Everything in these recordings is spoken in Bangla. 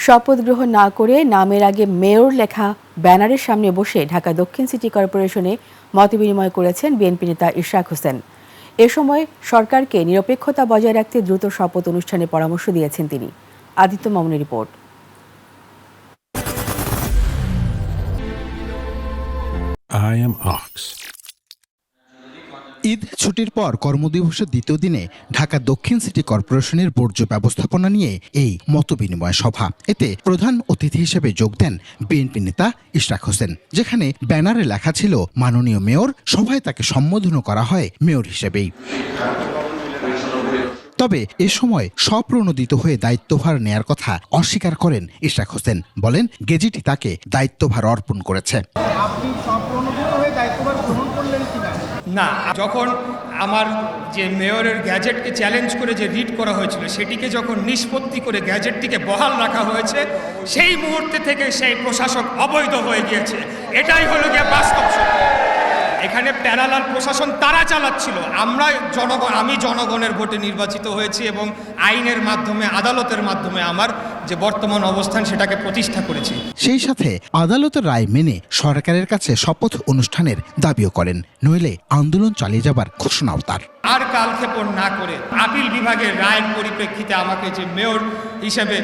শপথ গ্রহণ না করে নামের আগে মেয়র লেখা ব্যানারের সামনে বসে ঢাকা দক্ষিণ সিটি কর্পোরেশনে মতবিনিময় করেছেন বিএনপি নেতা ইশরাক হোসেন। এ সময় সরকারকে নিরপেক্ষতা বজায় রাখতে দ্রুত শপথ অনুষ্ঠানের পরামর্শ দিয়েছেন তিনি। আদিত্য মামুনের report. I am Ox. Eid ছুটির পর কর্মদিবসের দ্বিতীয় দিনে ঢাকা দক্ষিণ সিটি কর্পোরেশনের বর্জ্য ব্যবস্থাপনা নিয়ে এই মতবিনিময় সভা। এতে প্রধান অতিথি হিসেবে যোগ দেন বিএনপি নেতা ইশরাক হোসেন। যেখানে ব্যানারে লেখা ছিল মাননীয় মেয়র, সভায় তাকে সম্বোধনও করা হয় মেয়র হিসেবেই। তবে এ সময় স্বপ্রণোদিত হয়ে দায়িত্বভার নেয়ার কথা অস্বীকার করেন ইশরাক হোসেন। বলেন গেজেটই তাকে দায়িত্বভার অর্পণ করেছে। না, যখন আমার যে মেয়রের গ্যাজেটকে চ্যালেঞ্জ করে যে রিড করা হয়েছিল সেটিকে যখন নিষ্পত্তি করে গ্যাজেটটিকে বহাল রাখা হয়েছে, সেই মুহূর্তে থেকে সেই প্রশাসক অবৈধ হয়ে গিয়েছে। এটাই হলো গিয়ে বাস্তব সত্য। এখানে প্যারালাল প্রশাসন তারা চালাচ্ছিল। আমি জনগণের ভোটে নির্বাচিত হয়েছি এবং আইনের মাধ্যমে, আদালতের মাধ্যমে আমার যে বর্তমান অবস্থান সেটাকে প্রতিষ্ঠা করেছি। সেই সাথে আদালতের রায় মেনে সরকারের কাছে শপথ অনুষ্ঠানের দাবিও করেন, নইলে আন্দোলন চালিয়ে যাবার ঘোষণাও তার। আর কালক্ষেপণ না করে আপিল বিভাগের রায়ের পরিপ্রেক্ষিতে আমাকে যে মেয়র হিসেবে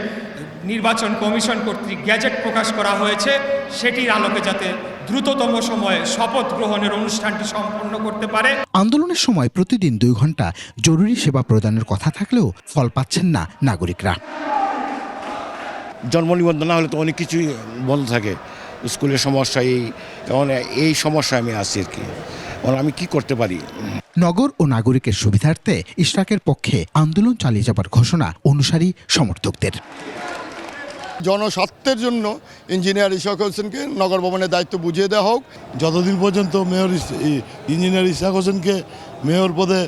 নির্বাচন কমিশন কর্তৃক গ্যাজেট প্রকাশ করা হয়েছে, সেটির আলোকে যাতে দ্রুততম সময়ে শপথ গ্রহণের অনুষ্ঠানটি সম্পন্ন করতে পারে। আন্দোলনের সময় প্রতিদিন 2 ঘন্টা জরুরি সেবা প্রদানের কথা থাকলেও ফল পাচ্ছেন না নাগরিকরা। জন্ম নিবন্ধন না হলে তো অনেক কিছুই বন্ধ থাকে, স্কুলের সমস্যা, এই সমস্যায় আমি আছি আর কি। আমি কি করতে পারি? নগর ও নাগরিকের সুবিধার্থে ইশরাকের পক্ষে আন্দোলন চালিয়ে যাবার ঘোষণা অনুসারী সমর্থকদের। জনস্বার্থের জন্য ইঞ্জিনিয়ার ইশরাক হোসেনকে নগর ভবনের দায়িত্ব বুঝিয়ে দেওয়া হোক। যতদিন পর্যন্ত মেয়র ইঞ্জিনিয়ার ইশরাক হোসেনকে মেয়র পদে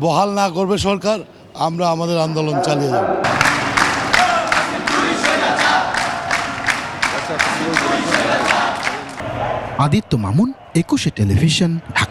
বহাল না করবে সরকার, আমরা আমাদের আন্দোলন চালিয়ে যাব। আদিত্য মামুন, 21 টেলিভিশন, ঢাকা।